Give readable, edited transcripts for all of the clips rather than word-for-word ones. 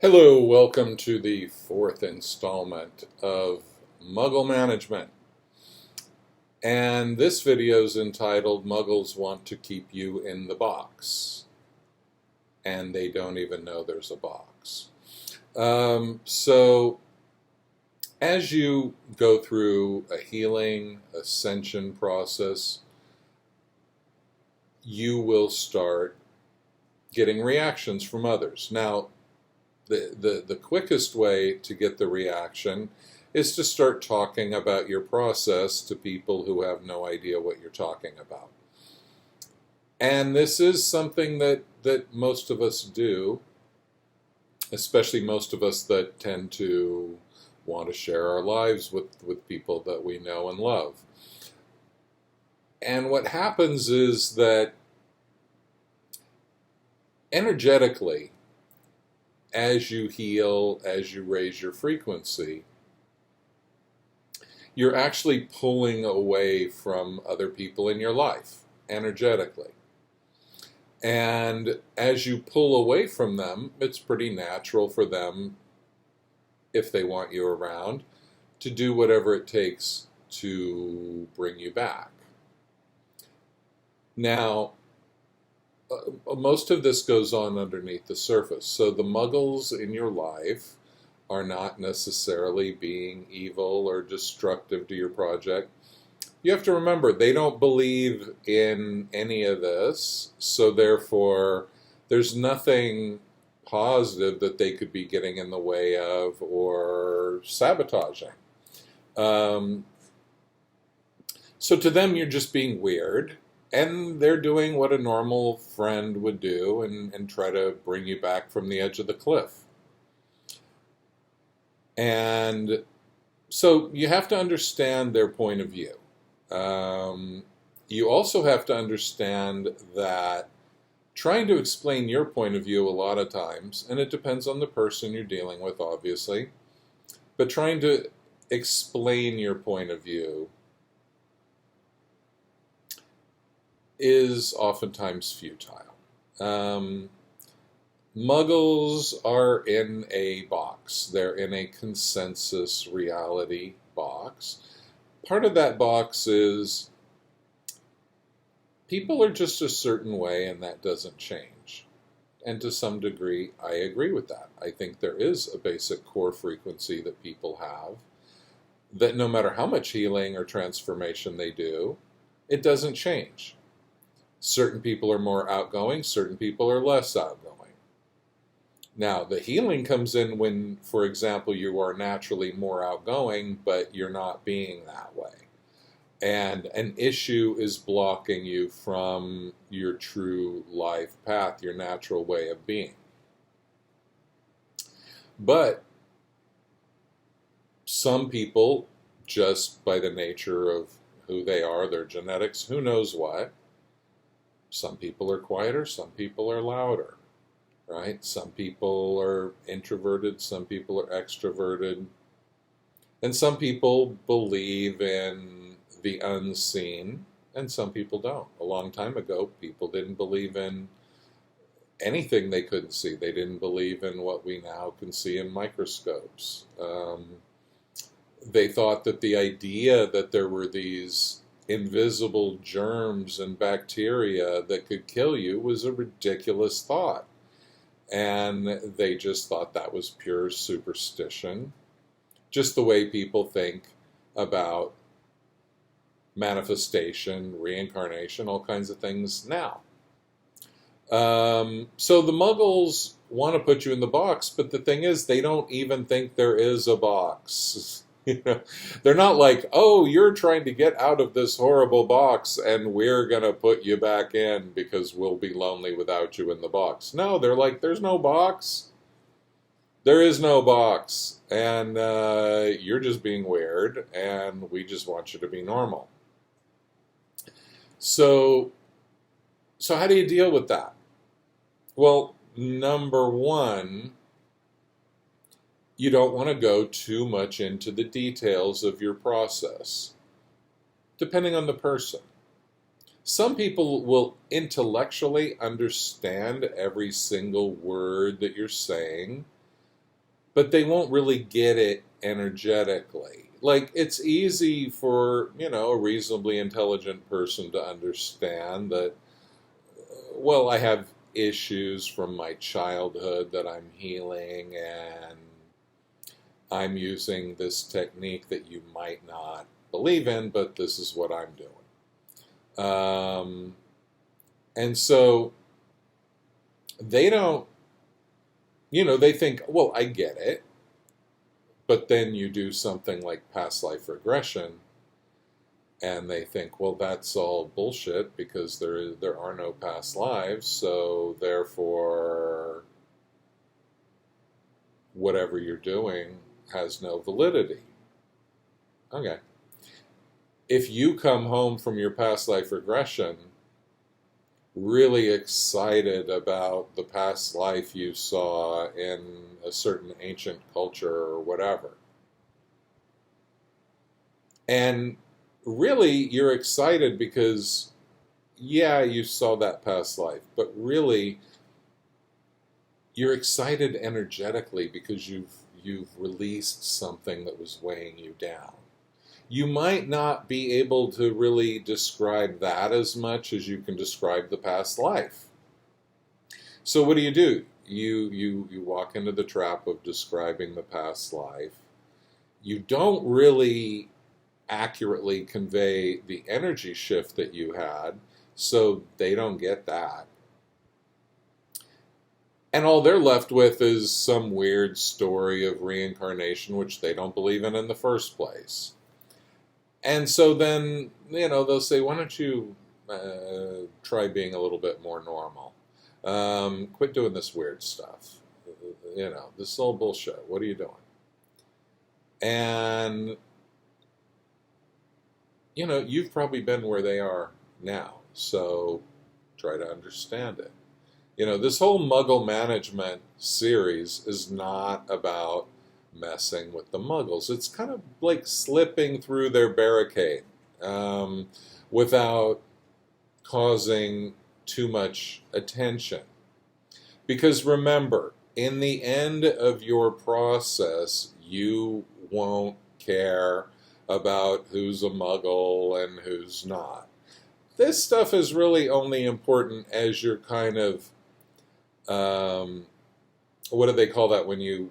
Hello, welcome to the fourth installment of Muggle Management. And this video is entitled Muggles Want to Keep You in the Box. And they don't even know there's a box. So, as you go through a healing, ascension process, you will start getting reactions from others. Now, the quickest way to get the reaction is to start talking about your process to people who have no idea what you're talking about. And this is something that most of us do, especially most of us that tend to want to share our lives with people that we know and love. And what happens is that energetically, as you heal, as you raise your frequency, you're actually pulling away from other people in your life energetically. And as you pull away from them, it's pretty natural for them, if they want you around, to do whatever it takes to bring you back. Now, most of this goes on underneath the surface. So the Muggles in your life are not necessarily being evil or destructive to your project. You have to remember, they don't believe in any of this, so therefore there's nothing positive that they could be getting in the way of or sabotaging. So to them, you're just being weird. And they're doing what a normal friend would do and try to bring you back from the edge of the cliff. And so you have to understand their point of view. You also have to understand that trying to explain your point of view a lot of times, and it depends on the person you're dealing with, obviously, but trying to explain your point of view is oftentimes futile. Muggles are in a box. They're in a consensus reality box. Part of that box is people are just a certain way and that doesn't change. And to some degree, I agree with that. I think there is a basic core frequency that people have that no matter how much healing or transformation they do, it doesn't change. Certain people are more outgoing, certain people are less outgoing. Now, the healing comes in when, for example, you are naturally more outgoing, but you're not being that way. And an issue is blocking you from your true life path, your natural way of being. But some people, just by the nature of who they are, their genetics, who knows what, some people are quieter, some people are louder, right? Some people are introverted, some people are extroverted. And some people believe in the unseen, and some people don't. A long time ago, people didn't believe in anything they couldn't see. They didn't believe in what we now can see in microscopes. They thought that the idea that there were these invisible germs and bacteria that could kill you was a ridiculous thought. And they just thought that was pure superstition. Just the way people think about manifestation, reincarnation, all kinds of things now. So the Muggles want to put you in the box, but the thing is, they don't even think there is a box. They're not like, oh, you're trying to get out of this horrible box and we're going to put you back in because we'll be lonely without you in the box. No, they're like, there's no box. There is no box. And you're just being weird and we just want you to be normal. So how do you deal with that? Well, number one, you don't want to go too much into the details of your process, depending on the person. Some people will intellectually understand every single word that you're saying, but they won't really get it energetically. Like, it's easy for, a reasonably intelligent person to understand that, well, I have issues from my childhood that I'm healing, and I'm using this technique that you might not believe in, but this is what I'm doing. And so they don't, they think, well, I get it. But then you do something like past life regression, and they think, well, that's all bullshit because there are no past lives, so therefore whatever you're doing has no validity. Okay. If you come home from your past life regression really excited about the past life you saw in a certain ancient culture or whatever, and really you're excited because, yeah, you saw that past life, but really you're excited energetically because you've released something that was weighing you down. You might not be able to really describe that as much as you can describe the past life. So what do? You walk into the trap of describing the past life. You don't really accurately convey the energy shift that you had, so they don't get that. And all they're left with is some weird story of reincarnation, which they don't believe in the first place. And so then, they'll say, why don't you try being a little bit more normal? Quit doing this weird stuff. This is all bullshit. What are you doing? And, you've probably been where they are now. So try to understand it. This whole Muggle management series is not about messing with the Muggles. It's kind of like slipping through their barricade without causing too much attention. Because remember, in the end of your process, you won't care about who's a Muggle and who's not. This stuff is really only important as you're kind of what do they call that when you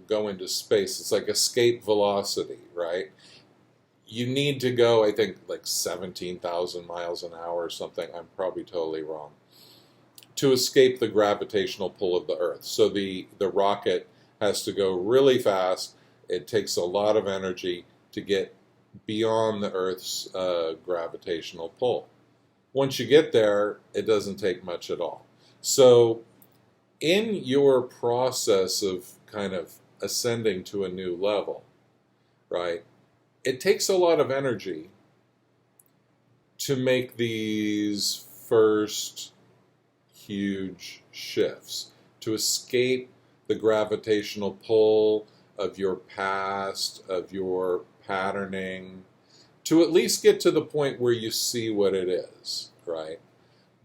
go into space? It's like escape velocity, right? You need to go, I think, like 17,000 miles an hour or something. I'm probably totally wrong. To escape the gravitational pull of the Earth. So the rocket has to go really fast. It takes a lot of energy to get beyond the Earth's gravitational pull. Once you get there, it doesn't take much at all. So in your process of kind of ascending to a new level, right, it takes a lot of energy to make these first huge shifts, to escape the gravitational pull of your past, of your patterning, to at least get to the point where you see what it is, right?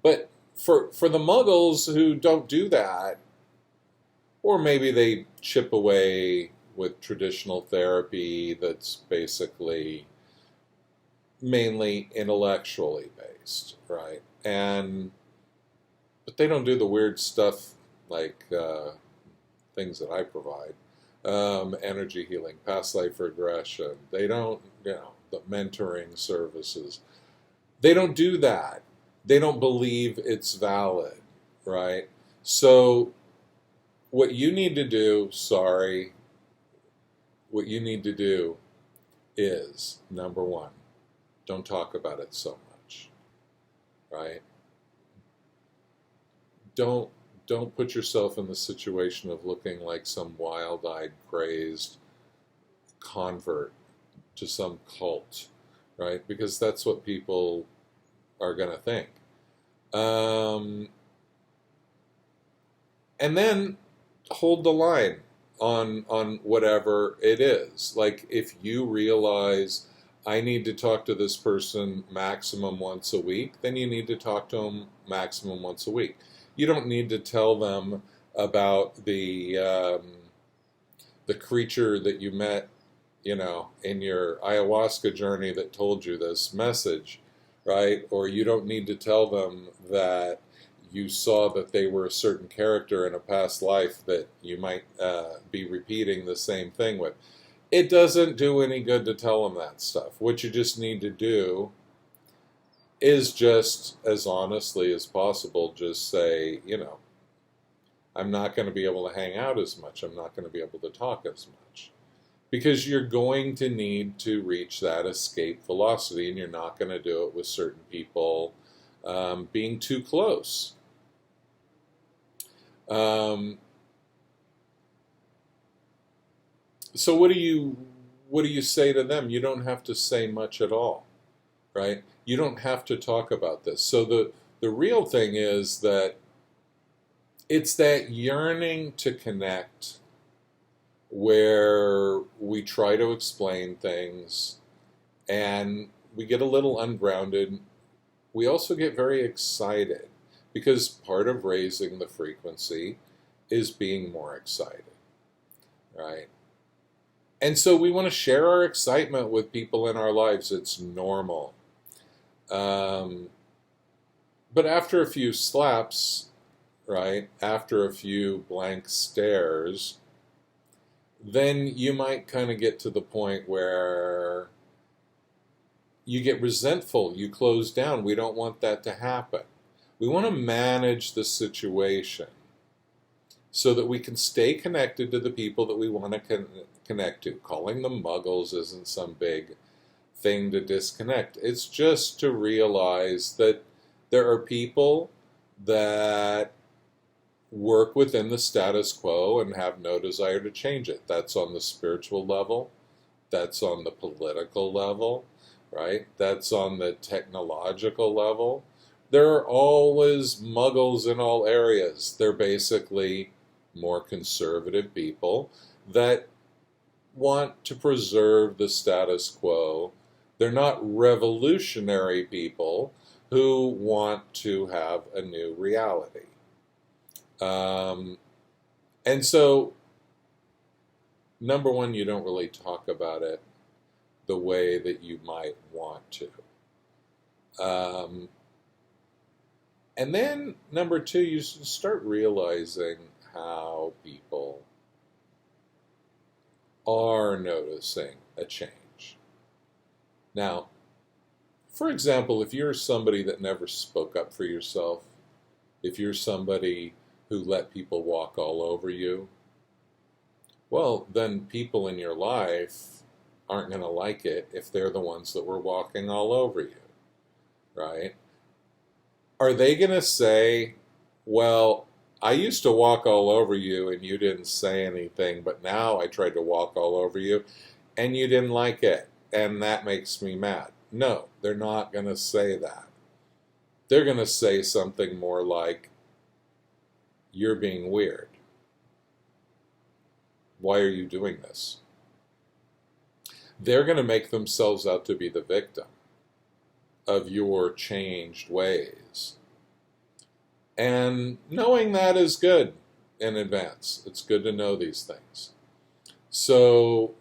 But for the Muggles who don't do that, or maybe they chip away with traditional therapy that's basically mainly intellectually based, right? But they don't do the weird stuff like things that I provide, energy healing, past life regression. They don't, the mentoring services. They don't do that. They don't believe it's valid, right? So what you need to do, what you need to do is, number one, don't talk about it so much, right? Don't put yourself in the situation of looking like some wild-eyed, crazed convert to some cult, right? Because that's what people are going to think. And then hold the line on whatever it is. Like, if you realize I need to talk to this person maximum once a week, then you need to talk to them maximum once a week. You don't need to tell them about the the creature that you met, in your ayahuasca journey that told you this message, right? Or you don't need to tell them that you saw that they were a certain character in a past life that you might be repeating the same thing with. It doesn't do any good to tell them that stuff. What you just need to do is just as honestly as possible, just say, I'm not going to be able to hang out as much. I'm not going to be able to talk as much. Because you're going to need to reach that escape velocity, and you're not going to do it with certain people being too close. So what do you say to them? You don't have to say much at all, right? You don't have to talk about this. So the real thing is that it's that yearning to connect where we try to explain things and we get a little ungrounded. We also get very excited because part of raising the frequency is being more excited, right? And so we want to share our excitement with people in our lives. It's normal. But after a few slaps, right, after a few blank stares, then you might kind of get to the point where you get resentful, you close down. We don't want that to happen. We want to manage the situation so that we can stay connected to the people that we want to connect to. Calling them Muggles isn't some big thing to disconnect. It's just to realize that there are people that work within the status quo and have no desire to change it. That's on the spiritual level. That's on the political level, right? That's on the technological level. There are always Muggles in all areas. They're basically more conservative people that want to preserve the status quo. They're not revolutionary people who want to have a new reality. And so, number one, you don't really talk about it the way that you might want to. And then, number two, you start realizing how people are noticing a change. Now, for example, if you're somebody that never spoke up for yourself, if you're somebody who let people walk all over you, well, then people in your life aren't going to like it if they're the ones that were walking all over you, right? Are they going to say, well, I used to walk all over you and you didn't say anything, but now I tried to walk all over you and you didn't like it, and that makes me mad? No, they're not going to say that. They're going to say something more like, you're being weird. Why are you doing this? They're going to make themselves out to be the victim of your changed ways. And knowing that is good in advance. It's good to know these things. So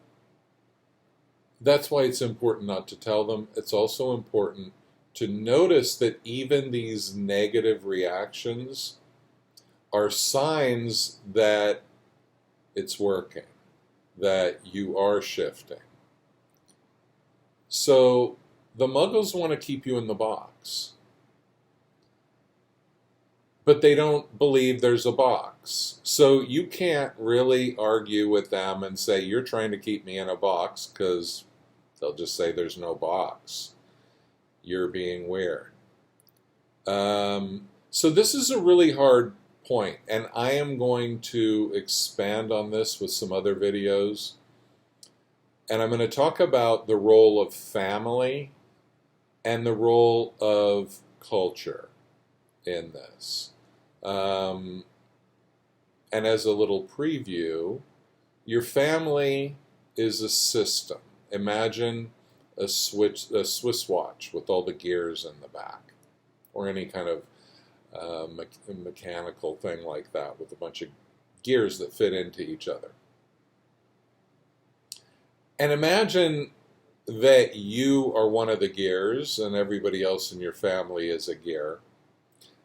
that's why it's important not to tell them. It's also important to notice that even these negative reactions are signs that it's working, that you are shifting. So the Muggles want to keep you in the box, but they don't believe there's a box. So you can't really argue with them and say, you're trying to keep me in a box, because they'll just say there's no box. You're being weird. So this is a really hard point, and I am going to expand on this with some other videos. And I'm going to talk about the role of family and the role of culture in this. And as a little preview, your family is a system. Imagine a Swiss watch with all the gears in the back, or any kind of mechanical thing like that with a bunch of gears that fit into each other. And imagine that you are one of the gears and everybody else in your family is a gear,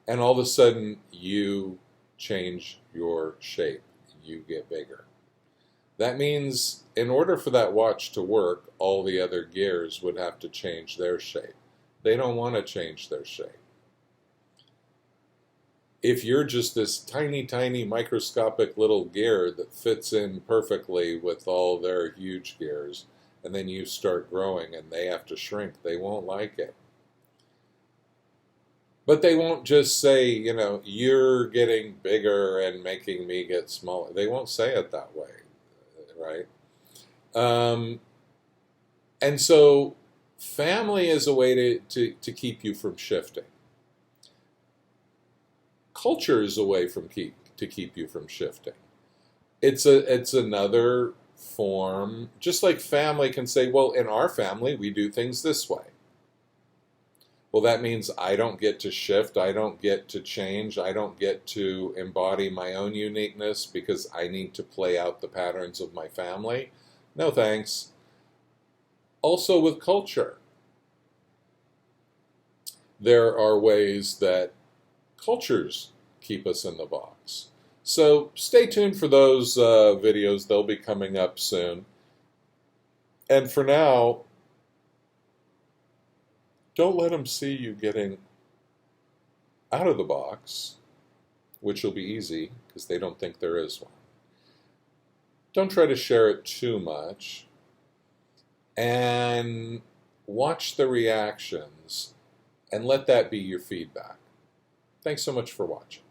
and all of a sudden you change your shape, you get bigger. That means in order for that watch to work, all the other gears would have to change their shape. They don't want to change their shape. If you're just this tiny, tiny microscopic little gear that fits in perfectly with all their huge gears, and then you start growing and they have to shrink, they won't like it. But they won't just say, you're getting bigger and making me get smaller. They won't say it that way, right? And so family is a way to keep you from shifting. Culture is a way to keep you from shifting. It's another form, just like family can say, well, in our family we do things this way. Well, that means I don't get to shift, I don't get to change, I don't get to embody my own uniqueness because I need to play out the patterns of my family. No thanks. Also with culture, there are ways that cultures keep us in the box. So stay tuned for those videos. They'll be coming up soon. And for now, don't let them see you getting out of the box, which will be easy because they don't think there is one. Don't try to share it too much. And watch the reactions and let that be your feedback. Thanks so much for watching.